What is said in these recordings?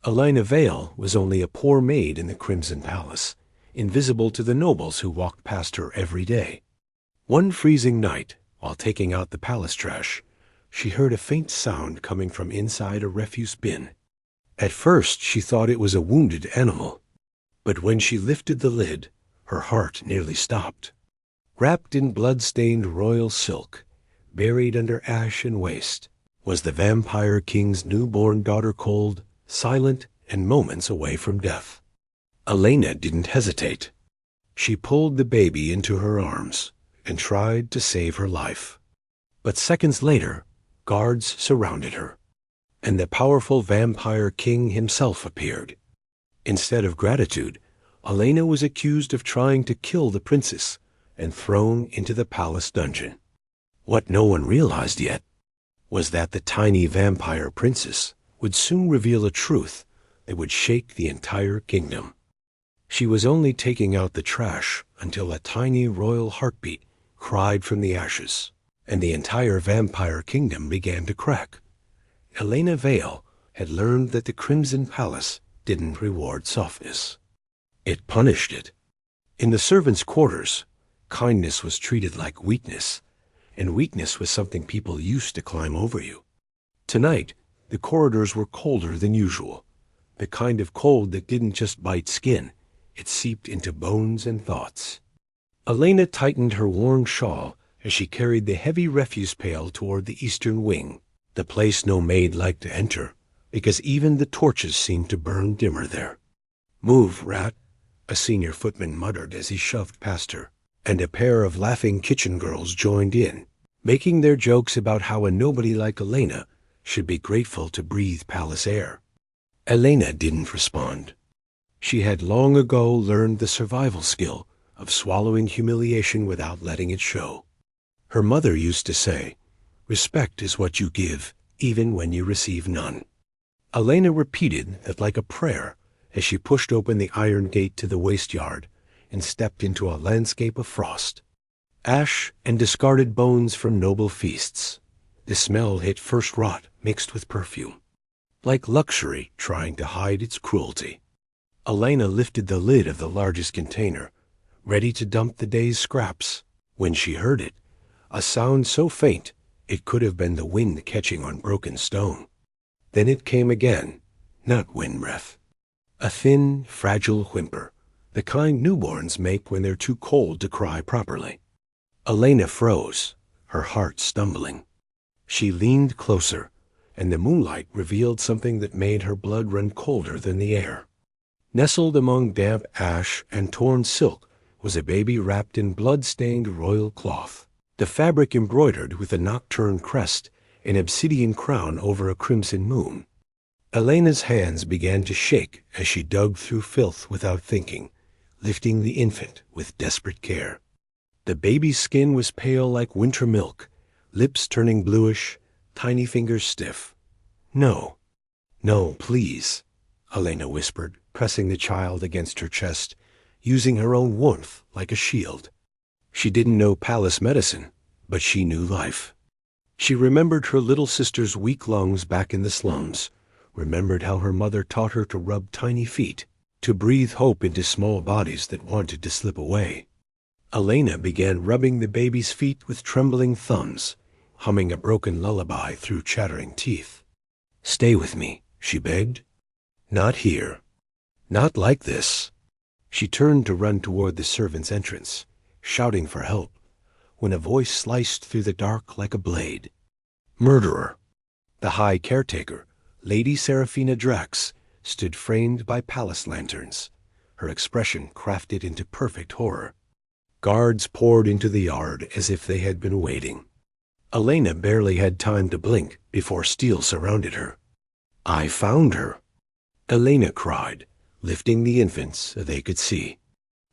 Elena Vale was only a poor maid in the Crimson Palace, invisible to the nobles who walked past her every day. One freezing night, while taking out the palace trash, she heard a faint sound coming from inside a refuse bin. At first she thought it was a wounded animal, but when she lifted the lid, her heart nearly stopped. Wrapped in blood-stained royal silk, buried under ash and waste, was the vampire king's newborn daughter, cold, silent, and moments away from death. Elena didn't hesitate. She pulled the baby into her arms and tried to save her life. But seconds later, guards surrounded her, and the powerful vampire king himself appeared. Instead of gratitude, Elena was accused of trying to kill the princess and thrown into the palace dungeon. What no one realized yet was that the tiny vampire princess would soon reveal a truth that would shake the entire kingdom. She was only taking out the trash until a tiny royal heartbeat cried from the ashes, and the entire vampire kingdom began to crack. Elena Vale had learned that the Crimson Palace didn't reward softness. It punished it. In the servants' quarters, kindness was treated like weakness, and weakness was something people used to climb over you. Tonight, the corridors were colder than usual, the kind of cold that didn't just bite skin, it seeped into bones and thoughts. Elena tightened her worn shawl as she carried the heavy refuse pail toward the eastern wing, the place no maid liked to enter, because even the torches seemed to burn dimmer there. "Move, rat," a senior footman muttered as he shoved past her, and a pair of laughing kitchen girls joined in, making their jokes about how a nobody like Elena should be grateful to breathe palace air. Elena didn't respond. She had long ago learned the survival skill of swallowing humiliation without letting it show. Her mother used to say, "Respect is what you give, even when you receive none." Elena repeated that like a prayer as she pushed open the iron gate to the waste yard and stepped into a landscape of frost. Ash and discarded bones from noble feasts. The smell hit first rot mixed with perfume, like luxury trying to hide its cruelty. Elena lifted the lid of the largest container, ready to dump the day's scraps, when she heard it, a sound so faint it could have been the wind catching on broken stone. Then it came again, not wind breath. A thin, fragile whimper, the kind newborns make when they're too cold to cry properly. Elena froze, her heart stumbling. She leaned closer, and the moonlight revealed something that made her blood run colder than the air. Nestled among damp ash and torn silk was a baby wrapped in blood-stained royal cloth, the fabric embroidered with a nocturne crest, an obsidian crown over a crimson moon. Elena's hands began to shake as she dug through filth without thinking, lifting the infant with desperate care. The baby's skin was pale like winter milk, lips turning bluish, tiny fingers stiff. "No, no, please," Elena whispered, pressing the child against her chest, using her own warmth like a shield. She didn't know palace medicine, but she knew life. She remembered her little sister's weak lungs back in the slums, remembered how her mother taught her to rub tiny feet, to breathe hope into small bodies that wanted to slip away. Elena began rubbing the baby's feet with trembling thumbs, humming a broken lullaby through chattering teeth. "Stay with me," she begged. "Not here. Not like this." She turned to run toward the servants' entrance, shouting for help, when a voice sliced through the dark like a blade. "Murderer!" The high caretaker, Lady Seraphina Drax, stood framed by palace lanterns, her expression crafted into perfect horror. Guards poured into the yard as if they had been waiting. Elena barely had time to blink before steel surrounded her. "I found her," Elena cried, lifting the infant so they could see.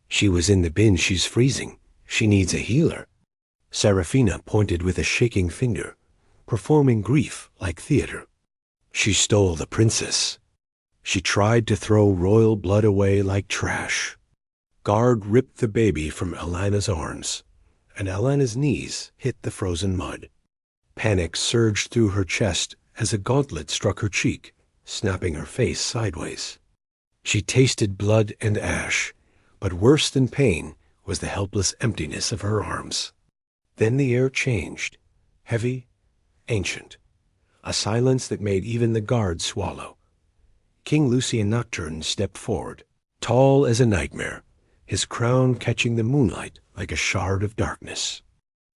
"She was in the bin. She's freezing. She needs a healer." Seraphina pointed with a shaking finger, performing grief like theater. "She stole the princess. She tried to throw royal blood away like trash." Guard ripped the baby from Elena's arms, and Elena's knees hit the frozen mud. Panic surged through her chest as a gauntlet struck her cheek, snapping her face sideways. She tasted blood and ash, but worse than pain was the helpless emptiness of her arms. Then the air changed, heavy, ancient, a silence that made even the guards swallow. King Lucien Nocturne stepped forward, tall as a nightmare, his crown catching the moonlight like a shard of darkness.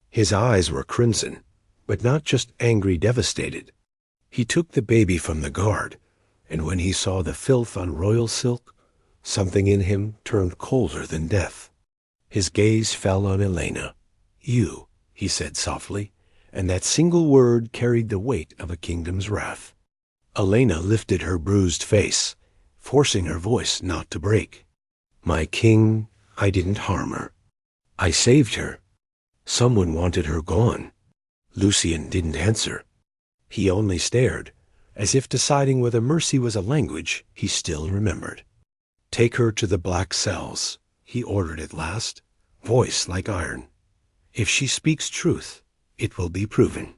His eyes were crimson, but not just angry, devastated. He took the baby from the guard, and when he saw the filth on royal silk, something in him turned colder than death. His gaze fell on Elena. "You," he said softly, and that single word carried the weight of a kingdom's wrath. Elena lifted her bruised face, forcing her voice not to break. "My king, I didn't harm her. I saved her. Someone wanted her gone." Lucien didn't answer. He only stared, as if deciding whether mercy was a language he still remembered. "Take her to the black cells," he ordered at last, voice like iron. "If she speaks truth, it will be proven.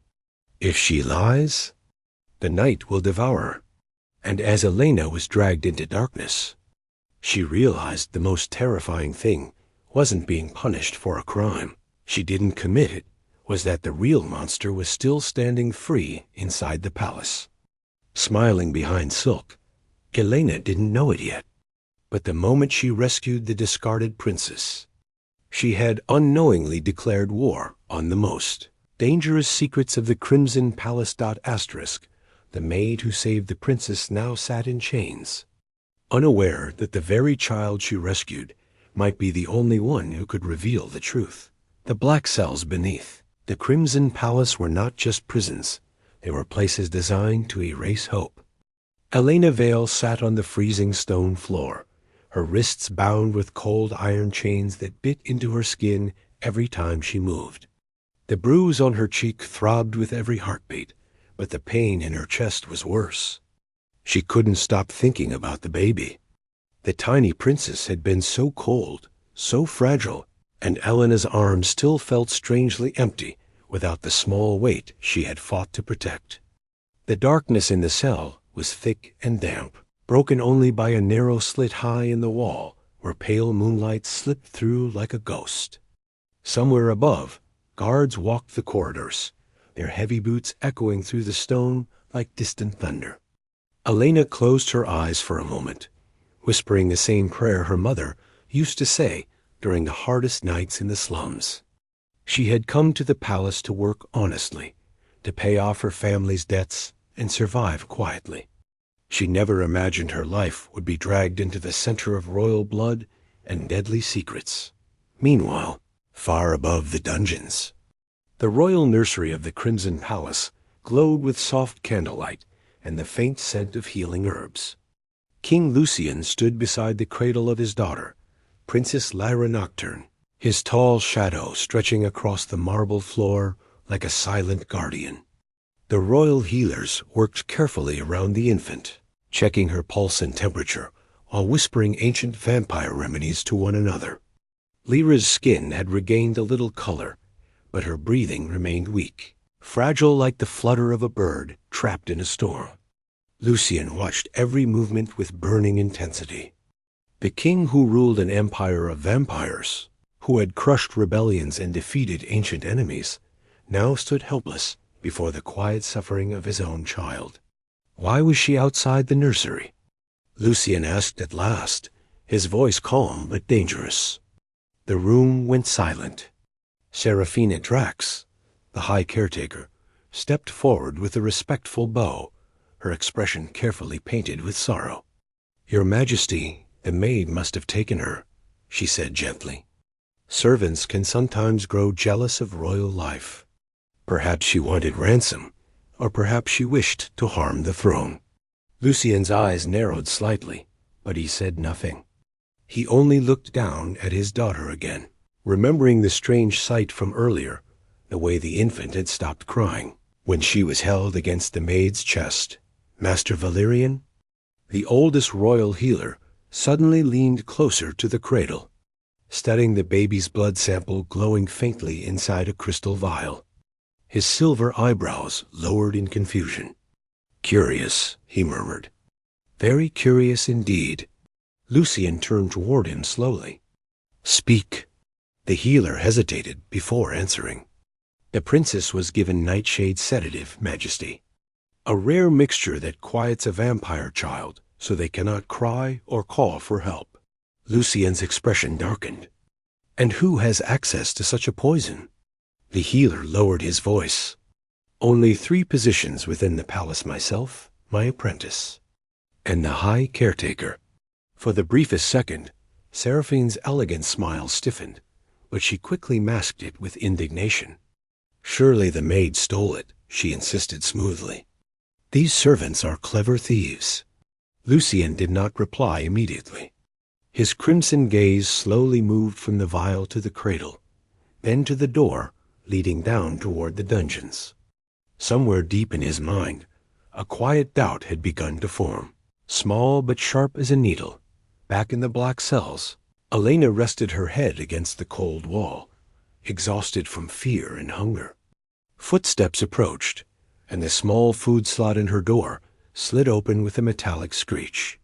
If she lies, the night will devour her." And as Elena was dragged into darkness, she realized the most terrifying thing wasn't being punished for a crime she didn't commit. It was that the real monster was still standing free inside the palace, smiling behind silk. Elena didn't know it yet, but the moment she rescued the discarded princess, she had unknowingly declared war on the most dangerous secrets of the Crimson Palace. The maid who saved the princess now sat in chains, unaware that the very child she rescued might be the only one who could reveal the truth. The black cells beneath the Crimson Palace were not just prisons. They were places designed to erase hope. Elena Vale sat on the freezing stone floor, her wrists bound with cold iron chains that bit into her skin every time she moved. The bruise on her cheek throbbed with every heartbeat, but the pain in her chest was worse. She couldn't stop thinking about the baby. The tiny princess had been so cold, so fragile, and Elena's arms still felt strangely empty without the small weight she had fought to protect. The darkness in the cell was thick and damp, broken only by a narrow slit high in the wall where pale moonlight slipped through like a ghost. Somewhere above, guards walked the corridors, their heavy boots echoing through the stone like distant thunder. Elena closed her eyes for a moment, whispering the same prayer her mother used to say during the hardest nights in the slums. She had come to the palace to work honestly, to pay off her family's debts and survive quietly. She never imagined her life would be dragged into the center of royal blood and deadly secrets. Meanwhile, far above the dungeons, the royal nursery of the Crimson Palace glowed with soft candlelight and the faint scent of healing herbs. King Lucien stood beside the cradle of his daughter, Princess Lyra Nocturne, his tall shadow stretching across the marble floor like a silent guardian. The royal healers worked carefully around the infant, checking her pulse and temperature while whispering ancient vampire remedies to one another. Lyra's skin had regained a little color, but her breathing remained weak, fragile like the flutter of a bird trapped in a storm. Lucien watched every movement with burning intensity. The king who ruled an empire of vampires, who had crushed rebellions and defeated ancient enemies, now stood helpless before the quiet suffering of his own child. Why was she outside the nursery? Lucien asked at last, his voice calm but dangerous. The room went silent. Seraphina Drax, the high caretaker, stepped forward with a respectful bow, her expression carefully painted with sorrow. "Your Majesty, the maid must have taken her," she said gently. "Servants can sometimes grow jealous of royal life. Perhaps she wanted ransom, or perhaps she wished to harm the throne." Lucien's eyes narrowed slightly, but he said nothing. He only looked down at his daughter again, remembering the strange sight from earlier, the way the infant had stopped crying when she was held against the maid's chest. Master Valerian, the oldest royal healer, suddenly leaned closer to the cradle, studying the baby's blood sample glowing faintly inside a crystal vial. His silver eyebrows lowered in confusion. "Curious," he murmured. Very curious indeed. Lucien turned toward him slowly. Speak. The healer hesitated before answering. The princess was given nightshade sedative, Majesty. A rare mixture that quiets a vampire child so they cannot cry or call for help. Lucien's expression darkened. And who has access to such a poison? The healer lowered his voice. Only 3 positions within the palace: myself, my apprentice, and the high caretaker. For the briefest second, Seraphine's elegant smile stiffened, but she quickly masked it with indignation. Surely the maid stole it, she insisted smoothly. These servants are clever thieves. Lucien did not reply immediately. His crimson gaze slowly moved from the vial to the cradle, then to the door leading down toward the dungeons. Somewhere deep in his mind, a quiet doubt had begun to form. Small but sharp as a needle, back in the black cells, Elena rested her head against the cold wall, exhausted from fear and hunger. Footsteps approached, and the small food slot in her door slid open with a metallic screech.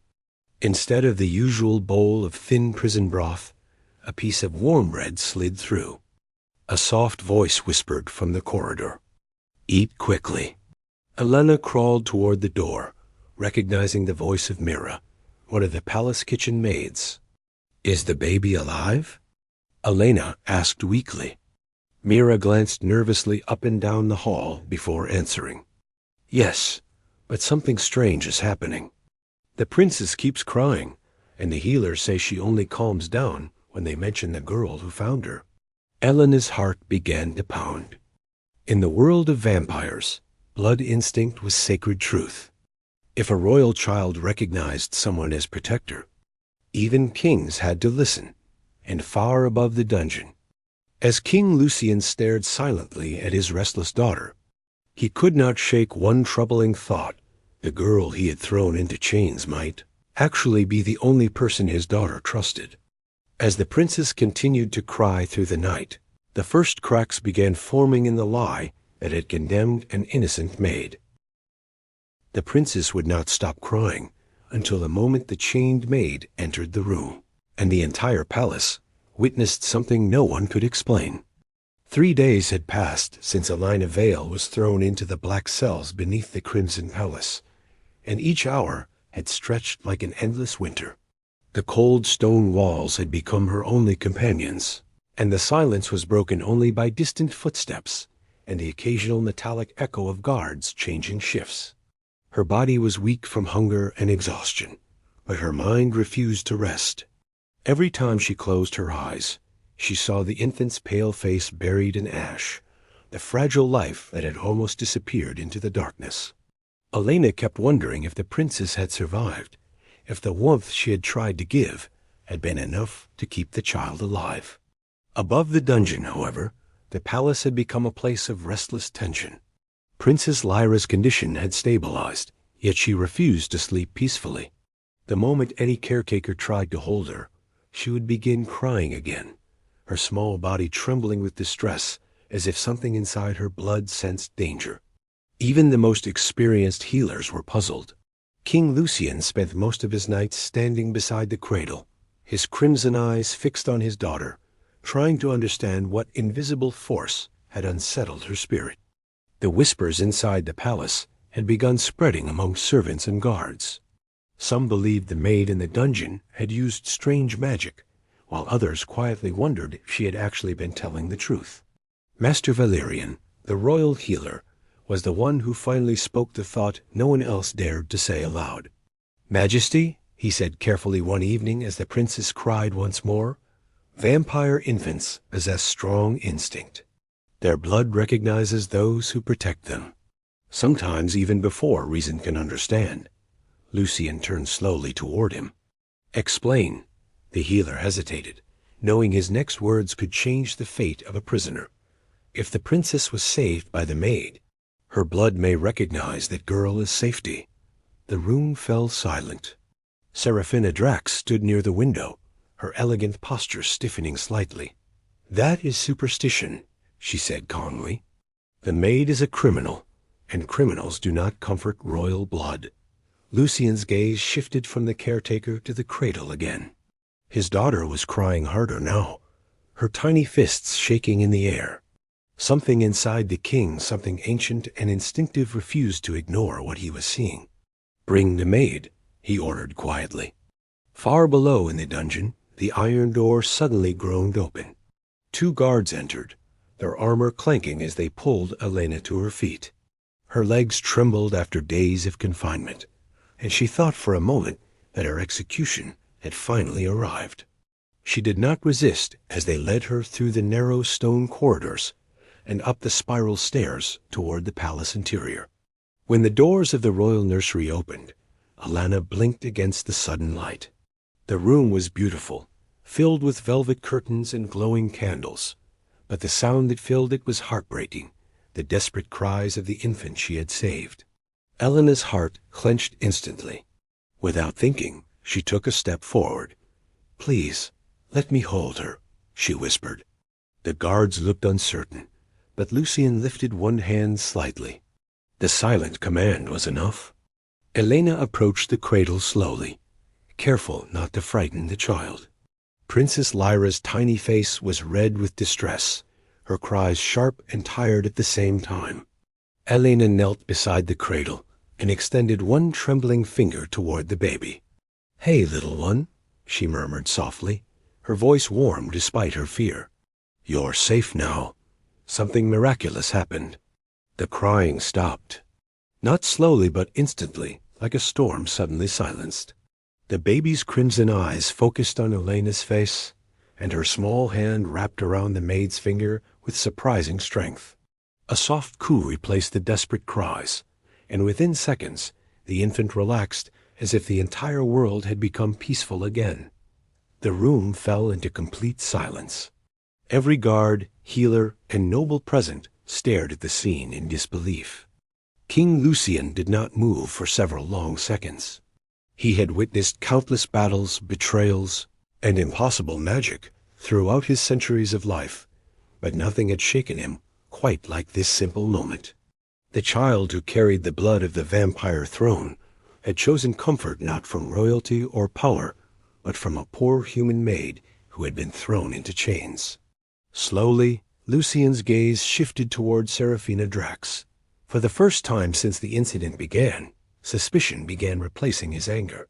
Instead of the usual bowl of thin prison broth, a piece of warm bread slid through. A soft voice whispered from the corridor, "Eat quickly." Elena crawled toward the door, recognizing the voice of Mira, one of the palace kitchen maids. "Is the baby alive?" Elena asked weakly. Mira glanced nervously up and down the hall before answering. "Yes, but something strange is happening. The princess keeps crying, and the healers say she only calms down when they mention the girl who found her." Elena's heart began to pound. In the world of vampires, blood instinct was sacred truth. If a royal child recognized someone as protector, even kings had to listen, and far above the dungeon. As King Lucien stared silently at his restless daughter, he could not shake one troubling thought: the girl he had thrown into chains might actually be the only person his daughter trusted. As the princess continued to cry through the night, the first cracks began forming in the lie that had condemned an innocent maid. The princess would not stop crying until the moment the chained maid entered the room, and the entire palace witnessed something no one could explain. 3 days had passed since Elena Vale was thrown into the black cells beneath the Crimson Palace, and each hour had stretched like an endless winter. The cold stone walls had become her only companions, and the silence was broken only by distant footsteps and the occasional metallic echo of guards changing shifts. Her body was weak from hunger and exhaustion, but her mind refused to rest. Every time she closed her eyes, she saw the infant's pale face buried in ash, the fragile life that had almost disappeared into the darkness. Elena kept wondering if the princess had survived, if the warmth she had tried to give had been enough to keep the child alive. Above the dungeon, however, the palace had become a place of restless tension. Princess Lyra's condition had stabilized, yet she refused to sleep peacefully. The moment any caretaker tried to hold her, she would begin crying again, her small body trembling with distress as if something inside her blood sensed danger. Even the most experienced healers were puzzled. King Lucien spent most of his nights standing beside the cradle, his crimson eyes fixed on his daughter, trying to understand what invisible force had unsettled her spirit. The whispers inside the palace had begun spreading among servants and guards. Some believed the maid in the dungeon had used strange magic, while others quietly wondered if she had actually been telling the truth. Master Valerian, the royal healer, was the one who finally spoke the thought no one else dared to say aloud. "Majesty," he said carefully one evening as the princess cried once more, "vampire infants possess strong instinct. Their blood recognizes those who protect them, sometimes even before reason can understand." Lucien turned slowly toward him. "Explain." The healer hesitated, knowing his next words could change the fate of a prisoner. "If the princess was saved by the maid, her blood may recognize that girl as safety." The room fell silent. Seraphina Drax stood near the window, her elegant posture stiffening slightly. "That is superstition," she said calmly. "The maid is a criminal, and criminals do not comfort royal blood." Lucien's gaze shifted from the caretaker to the cradle again. His daughter was crying harder now, her tiny fists shaking in the air. Something inside the king, something ancient and instinctive, refused to ignore what he was seeing. "Bring the maid," he ordered quietly. Far below in the dungeon, the iron door suddenly groaned open. 2 guards entered, their armor clanking as they pulled Elena to her feet. Her legs trembled after days of confinement, and she thought for a moment that her execution had finally arrived. She did not resist as they led her through the narrow stone corridors and up the spiral stairs toward the palace interior. When the doors of the royal nursery opened, Elena blinked against the sudden light. The room was beautiful, filled with velvet curtains and glowing candles, but the sound that filled it was heartbreaking, the desperate cries of the infant she had saved. Elena's heart clenched instantly. Without thinking, she took a step forward. "Please, let me hold her," she whispered. The guards looked uncertain, but Lucien lifted one hand slightly. The silent command was enough. Elena approached the cradle slowly, careful not to frighten the child. Princess Lyra's tiny face was red with distress, her cries sharp and tired at the same time. Elena knelt beside the cradle and extended one trembling finger toward the baby. "Hey, little one," she murmured softly, her voice warm despite her fear. "You're safe now. Something miraculous happened." The crying stopped. Not slowly but instantly, like a storm suddenly silenced. The baby's crimson eyes focused on Elena's face, and her small hand wrapped around the maid's finger with surprising strength. A soft coo replaced the desperate cries, and within seconds the infant relaxed as if the entire world had become peaceful again. The room fell into complete silence. Every guard, healer, and noble present stared at the scene in disbelief. King Lucien did not move for several long seconds. He had witnessed countless battles, betrayals, and impossible magic throughout his centuries of life, but nothing had shaken him quite like this simple moment. The child who carried the blood of the vampire throne had chosen comfort not from royalty or power, but from a poor human maid who had been thrown into chains. Slowly, Lucien's gaze shifted toward Seraphina Drax. For the first time since the incident began, suspicion began replacing his anger.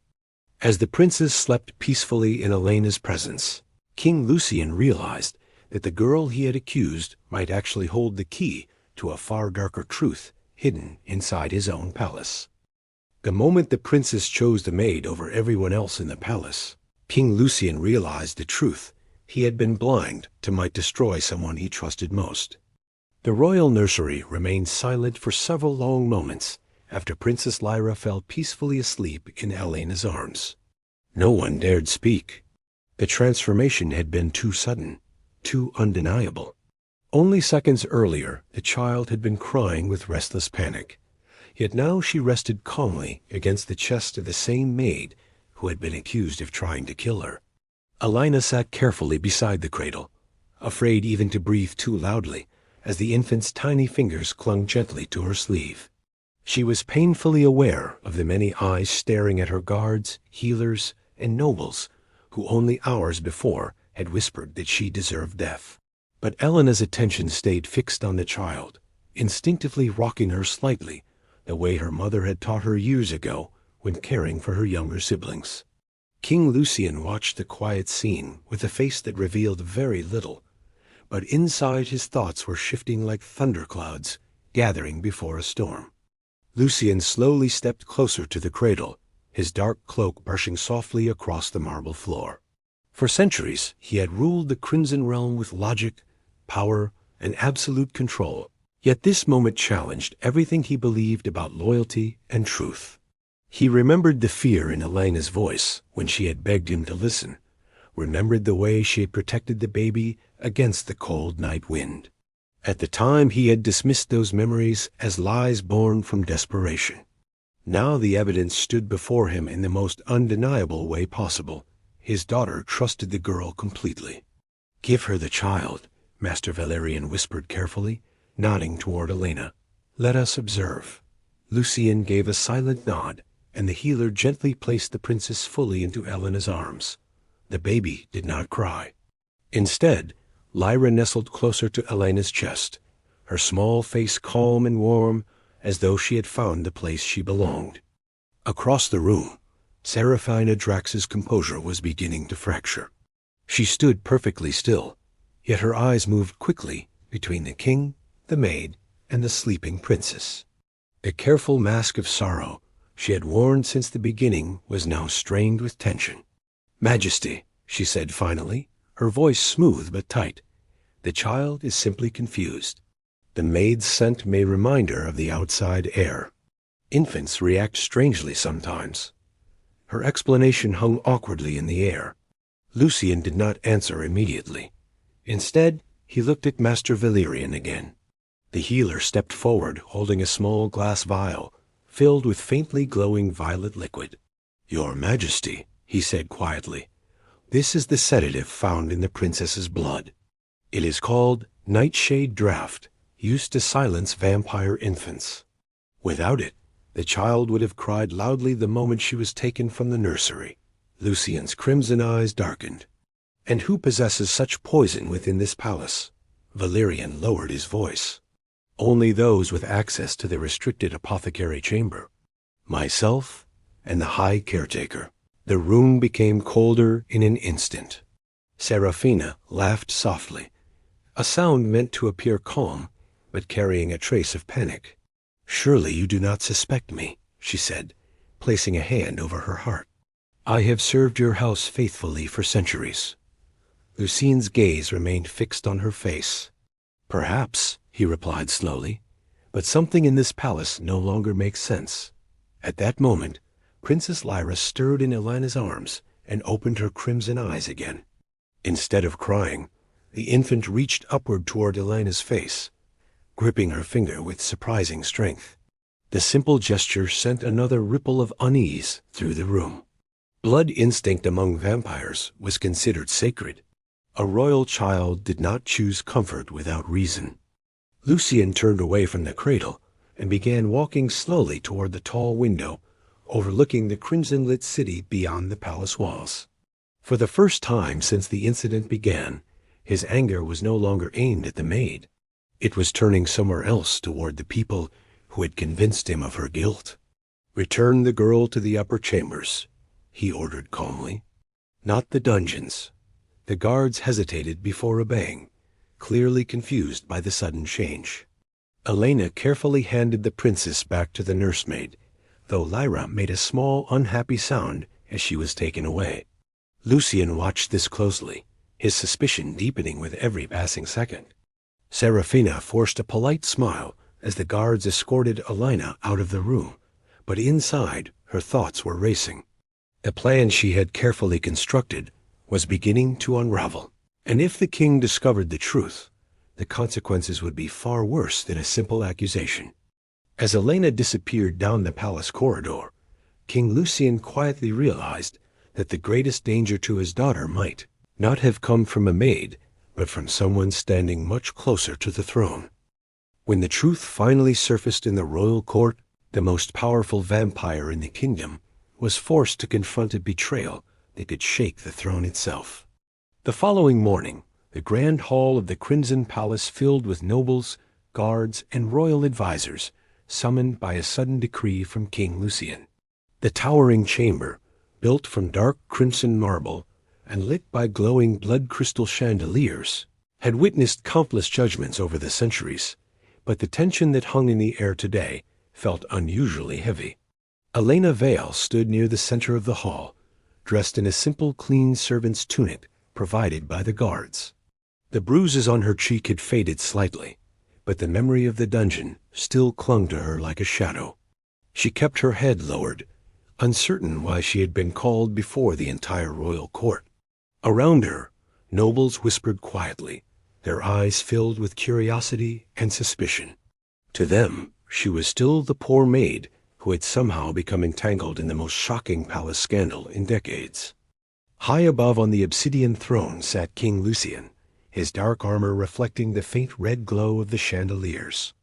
As the princess slept peacefully in Elena's presence, King Lucien realized that the girl he had accused might actually hold the key to a far darker truth hidden inside his own palace. The moment the princess chose the maid over everyone else in the palace, King Lucien realized the truth he had been blind to might destroy someone he trusted most. The royal nursery remained silent for several long moments after Princess Lyra fell peacefully asleep in Elena's arms. No one dared speak. The transformation had been too sudden, too undeniable. Only seconds earlier, the child had been crying with restless panic, yet now she rested calmly against the chest of the same maid who had been accused of trying to kill her. Elena sat carefully beside the cradle, afraid even to breathe too loudly, as the infant's tiny fingers clung gently to her sleeve. She was painfully aware of the many eyes staring at her guards, healers, and nobles, who only hours before had whispered that she deserved death. But Elena's attention stayed fixed on the child, instinctively rocking her slightly, the way her mother had taught her years ago when caring for her younger siblings. King Lucien watched the quiet scene with a face that revealed very little, but inside his thoughts were shifting like thunderclouds gathering before a storm. Lucien slowly stepped closer to the cradle, his dark cloak brushing softly across the marble floor. For centuries, he had ruled the Crimson Realm with logic, power, and absolute control. Yet this moment challenged everything he believed about loyalty and truth. He remembered the fear in Elena's voice when she had begged him to listen, remembered the way she had protected the baby against the cold night wind. At the time, he had dismissed those memories as lies born from desperation. Now the evidence stood before him in the most undeniable way possible. His daughter trusted the girl completely. "Give her the child," Master Valerian whispered carefully, nodding toward Elena. "Let us observe." Lucien gave a silent nod, and the healer gently placed the princess fully into Elena's arms. The baby did not cry. Instead, Lyra nestled closer to Elena's chest, her small face calm and warm, as though she had found the place she belonged. Across the room, Serafina Drax's composure was beginning to fracture. She stood perfectly still, yet her eyes moved quickly between the king, the maid, and the sleeping princess. The careful mask of sorrow she had worn since the beginning was now strained with tension. "Majesty," she said finally, her voice smooth but tight, "the child is simply confused. The maid's scent may remind her of the outside air. Infants react strangely sometimes." Her explanation hung awkwardly in the air. Lucian did not answer immediately. Instead, he looked at Master Valerian again. The healer stepped forward, holding a small glass vial filled with faintly glowing violet liquid. "Your Majesty," he said quietly, "this is the sedative found in the princess's blood. It is called Nightshade Draught, used to silence vampire infants. Without it, the child would have cried loudly the moment she was taken from the nursery." Lucian's crimson eyes darkened. "And who possesses such poison within this palace?" Valerian lowered his voice. "Only those with access to the restricted apothecary chamber. Myself and the High Caretaker." The room became colder in an instant. Serafina laughed softly, a sound meant to appear calm, but carrying a trace of panic. "Surely you do not suspect me," she said, placing a hand over her heart. "I have served your house faithfully for centuries." Lucian's gaze remained fixed on her face. "Perhaps," he replied slowly, "but something in this palace no longer makes sense." At that moment, Princess Lyra stirred in Elena's arms and opened her crimson eyes again. Instead of crying, the infant reached upward toward Elena's face, gripping her finger with surprising strength. The simple gesture sent another ripple of unease through the room. Blood instinct among vampires was considered sacred. A royal child did not choose comfort without reason. Lucian turned away from the cradle and began walking slowly toward the tall window overlooking the crimson-lit city beyond the palace walls. For the first time since the incident began, his anger was no longer aimed at the maid. It was turning somewhere else toward the people who had convinced him of her guilt. "Return the girl to the upper chambers," he ordered calmly. "Not the dungeons." The guards hesitated before obeying, clearly confused by the sudden change. Elena carefully handed the princess back to the nursemaid, though Lyra made a small, unhappy sound as she was taken away. Lucian watched this closely, his suspicion deepening with every passing second. Serafina forced a polite smile as the guards escorted Elena out of the room, but inside her thoughts were racing. The plan she had carefully constructed was beginning to unravel, and if the king discovered the truth, the consequences would be far worse than a simple accusation. As Elena disappeared down the palace corridor, King Lucian quietly realized that the greatest danger to his daughter might not have come from a maid, but from someone standing much closer to the throne. When the truth finally surfaced in the royal court, the most powerful vampire in the kingdom was forced to confront a betrayal that could shake the throne itself. The following morning, the grand hall of the Crimson Palace filled with nobles, guards, and royal advisors, summoned by a sudden decree from King Lucian. The towering chamber, built from dark crimson marble and lit by glowing blood crystal chandeliers, had witnessed countless judgments over the centuries, but the tension that hung in the air today felt unusually heavy. Elena Vale stood near the center of the hall, dressed in a simple, clean servant's tunic provided by the guards. The bruises on her cheek had faded slightly, but the memory of the dungeon still clung to her like a shadow. She kept her head lowered, uncertain why she had been called before the entire royal court. Around her, nobles whispered quietly, their eyes filled with curiosity and suspicion. To them, she was still the poor maid who had somehow become entangled in the most shocking palace scandal in decades. High above on the obsidian throne sat King Lucian, his dark armor reflecting the faint red glow of the chandeliers.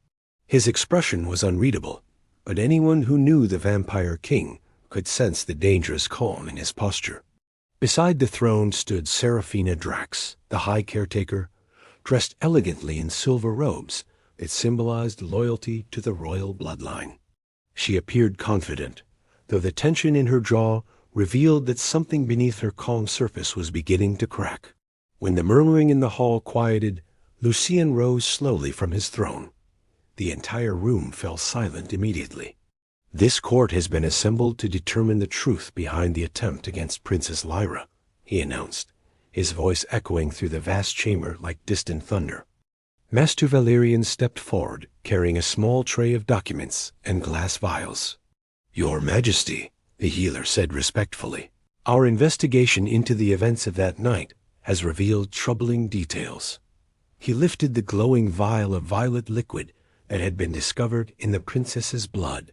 His expression was unreadable, but anyone who knew the vampire king could sense the dangerous calm in his posture. Beside the throne stood Seraphina Drax, the High Caretaker, dressed elegantly in silver robes that symbolized loyalty to the royal bloodline. She appeared confident, though the tension in her jaw revealed that something beneath her calm surface was beginning to crack. When the murmuring in the hall quieted, Lucien rose slowly from his throne. The entire room fell silent immediately. "This court has been assembled to determine the truth behind the attempt against Princess Lyra," he announced, his voice echoing through the vast chamber like distant thunder. Master Valerian stepped forward, carrying a small tray of documents and glass vials. "Your Majesty," the healer said respectfully, "our investigation into the events of that night has revealed troubling details." He lifted the glowing vial of violet liquid that had been discovered in the princess's blood.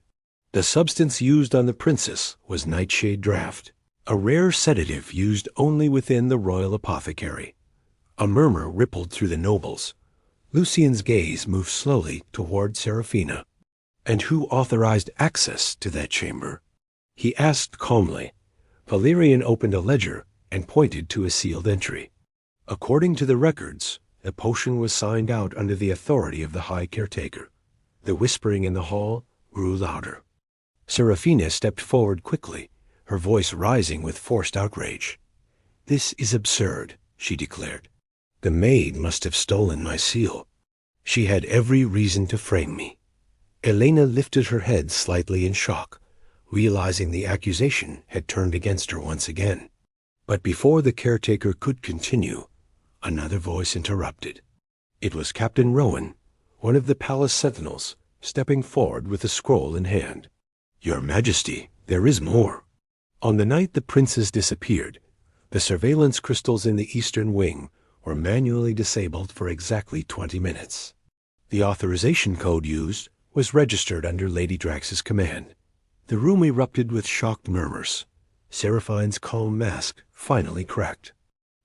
The substance used on the princess was nightshade draught, a rare sedative used only within the royal apothecary. A murmur rippled through the nobles. Lucien's gaze moved slowly toward Seraphina. "And who authorized access to that chamber?" he asked calmly. Valerian opened a ledger and pointed to a sealed entry. "According to the records, the potion was signed out under the authority of the High Caretaker." The whispering in the hall grew louder. Seraphina stepped forward quickly, her voice rising with forced outrage. "This is absurd," she declared. "The maid must have stolen my seal. She had every reason to frame me." Elena lifted her head slightly in shock, realizing the accusation had turned against her once again. But before the caretaker could continue, another voice interrupted. It was Captain Rowan, one of the palace sentinels, stepping forward with a scroll in hand. "Your Majesty, there is more." On the night the princess disappeared, the surveillance crystals in the eastern wing were manually disabled for exactly 20 minutes. The authorization code used was registered under Lady Drax's command. The room erupted with shocked murmurs. Seraphine's calm mask finally cracked.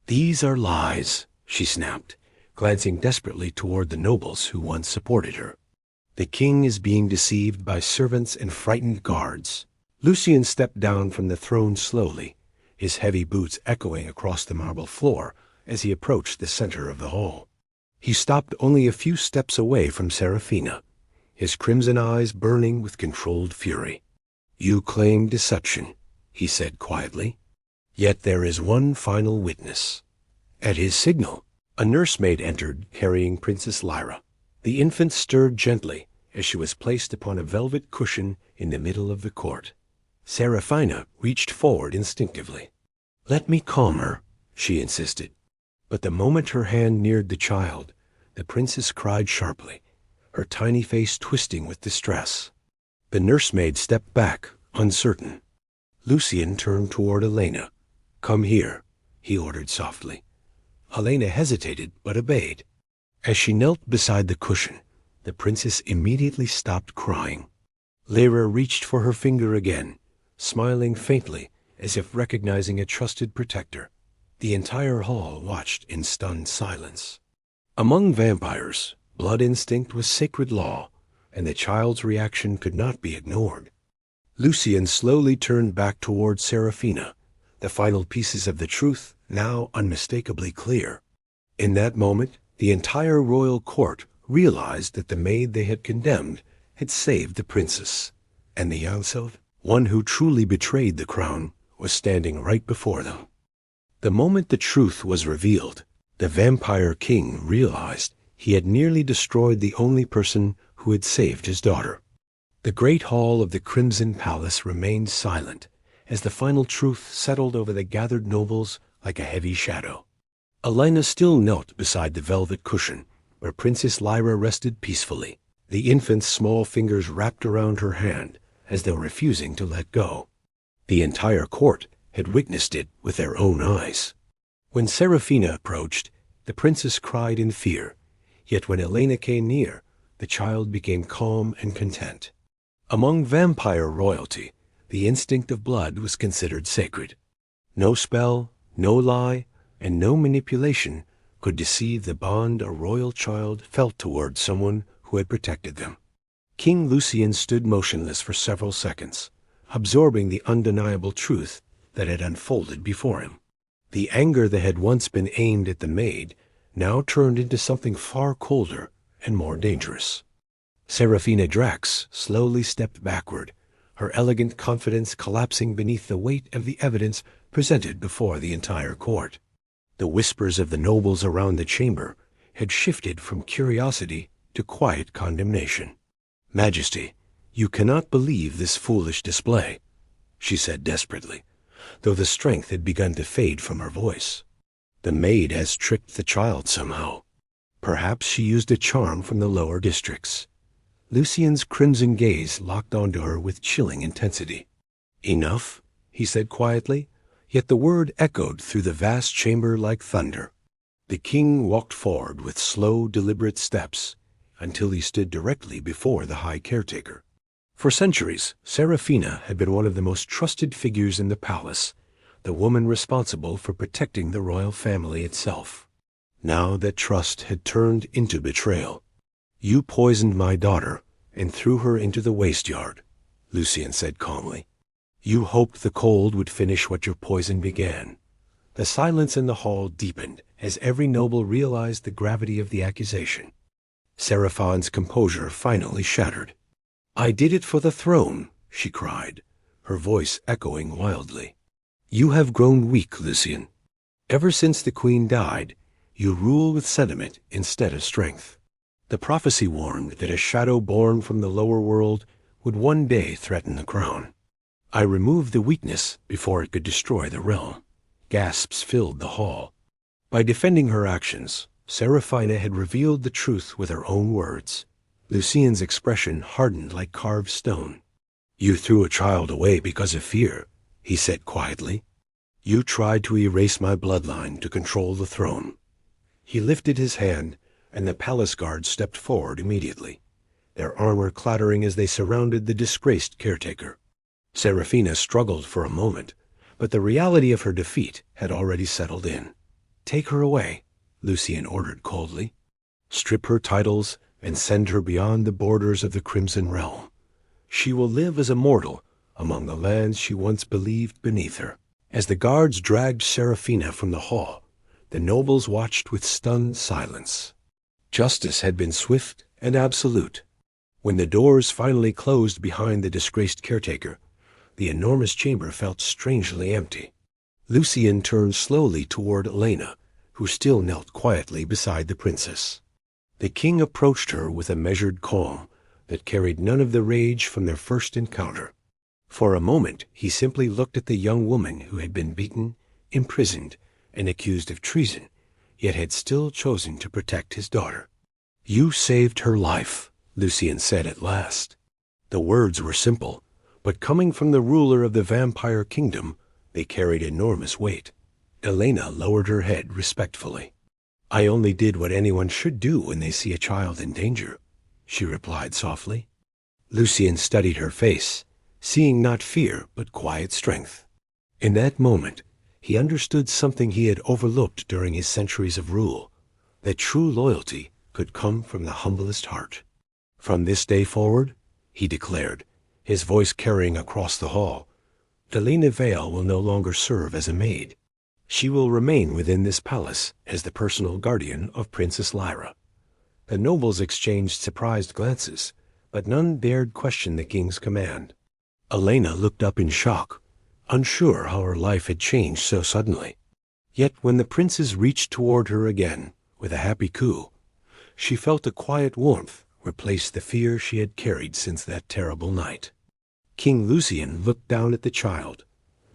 "These are lies," she snapped, glancing desperately toward the nobles who once supported her. "The king is being deceived by servants and frightened guards." Lucien stepped down from the throne slowly, his heavy boots echoing across the marble floor as he approached the center of the hall. He stopped only a few steps away from Seraphina, his crimson eyes burning with controlled fury. "You claim deception," he said quietly. "Yet there is one final witness." At his signal, a nursemaid entered carrying Princess Lyra. The infant stirred gently as she was placed upon a velvet cushion in the middle of the court. Seraphina reached forward instinctively. "Let me calm her," she insisted. But the moment her hand neared the child, the princess cried sharply, her tiny face twisting with distress. The nursemaid stepped back, uncertain. Lucien turned toward Elena. "Come here," he ordered softly. Elena hesitated but obeyed. As she knelt beside the cushion, the princess immediately stopped crying. Lyra reached for her finger again, smiling faintly as if recognizing a trusted protector. The entire hall watched in stunned silence. Among vampires, blood instinct was sacred law, and the child's reaction could not be ignored. Lucien slowly turned back toward Seraphina, the final pieces of the truth now unmistakably clear. In that moment, the entire royal court realized that the maid they had condemned had saved the princess, and the young self, one who truly betrayed the crown, was standing right before them. The moment the truth was revealed, the vampire king realized he had nearly destroyed the only person who had saved his daughter. The great hall of the Crimson Palace remained silent as the final truth settled over the gathered nobles like a heavy shadow. Elena still knelt beside the velvet cushion, where Princess Lyra rested peacefully, the infant's small fingers wrapped around her hand as though refusing to let go. The entire court had witnessed it with their own eyes. When Seraphina approached, the princess cried in fear, yet when Elena came near, the child became calm and content. Among vampire royalty, the instinct of blood was considered sacred. No spell, no lie, and no manipulation could deceive the bond a royal child felt toward someone who had protected them. King Lucien stood motionless for several seconds, absorbing the undeniable truth that had unfolded before him. The anger that had once been aimed at the maid now turned into something far colder and more dangerous. Serafina Drax slowly stepped backward, her elegant confidence collapsing beneath the weight of the evidence presented before the entire court. The whispers of the nobles around the chamber had shifted from curiosity to quiet condemnation. "Majesty, you cannot believe this foolish display," she said desperately, though the strength had begun to fade from her voice. "The maid has tricked the child somehow. Perhaps she used a charm from the lower districts." Lucien's crimson gaze locked onto her with chilling intensity. "Enough," he said quietly, yet the word echoed through the vast chamber like thunder. The king walked forward with slow, deliberate steps until he stood directly before the high caretaker. For centuries, Serafina had been one of the most trusted figures in the palace, the woman responsible for protecting the royal family itself. Now that trust had turned into betrayal. "You poisoned my daughter and threw her into the waste yard," Lucien said calmly. "You hoped the cold would finish what your poison began." The silence in the hall deepened as every noble realized the gravity of the accusation. Seraphine's composure finally shattered. "I did it for the throne," she cried, her voice echoing wildly. "You have grown weak, Lucien. Ever since the queen died, you rule with sentiment instead of strength. The prophecy warned that a shadow born from the lower world would one day threaten the crown. I removed the weakness before it could destroy the realm." Gasps filled the hall. By defending her actions, Serafina had revealed the truth with her own words. Lucien's expression hardened like carved stone. "You threw a child away because of fear," he said quietly. "You tried to erase my bloodline to control the throne." He lifted his hand, and the palace guards stepped forward immediately, their armor clattering as they surrounded the disgraced caretaker. Serafina struggled for a moment, but the reality of her defeat had already settled in. "Take her away," Lucien ordered coldly. "Strip her titles and send her beyond the borders of the Crimson Realm. She will live as a mortal among the lands she once believed beneath her." As the guards dragged Serafina from the hall, the nobles watched with stunned silence. Justice had been swift and absolute. When the doors finally closed behind the disgraced caretaker, the enormous chamber felt strangely empty. Lucien turned slowly toward Elena, who still knelt quietly beside the princess. The king approached her with a measured calm that carried none of the rage from their first encounter. For a moment he simply looked at the young woman who had been beaten, imprisoned, and accused of treason, yet had still chosen to protect his daughter. "You saved her life," Lucien said at last. The words were simple, but coming from the ruler of the vampire kingdom, they carried enormous weight. Elena lowered her head respectfully. "I only did what anyone should do when they see a child in danger," she replied softly. Lucien studied her face, seeing not fear but quiet strength. In that moment, he understood something he had overlooked during his centuries of rule, that true loyalty could come from the humblest heart. "From this day forward," he declared, his voice carrying across the hall, "Elena Vale will no longer serve as a maid. She will remain within this palace as the personal guardian of Princess Lyra." The nobles exchanged surprised glances, but none dared question the king's command. Elena looked up in shock, unsure how her life had changed so suddenly. Yet when the princes reached toward her again with a happy coo, she felt a quiet warmth replace the fear she had carried since that terrible night. King Lucien looked down at the child,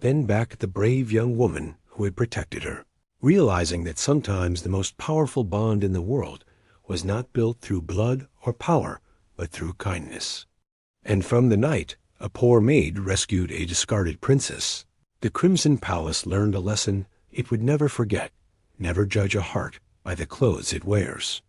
then back at the brave young woman who had protected her, realizing that sometimes the most powerful bond in the world was not built through blood or power, but through kindness. And from the night a poor maid rescued a discarded princess, the Crimson Palace learned a lesson it would never forget: never judge a heart by the clothes it wears.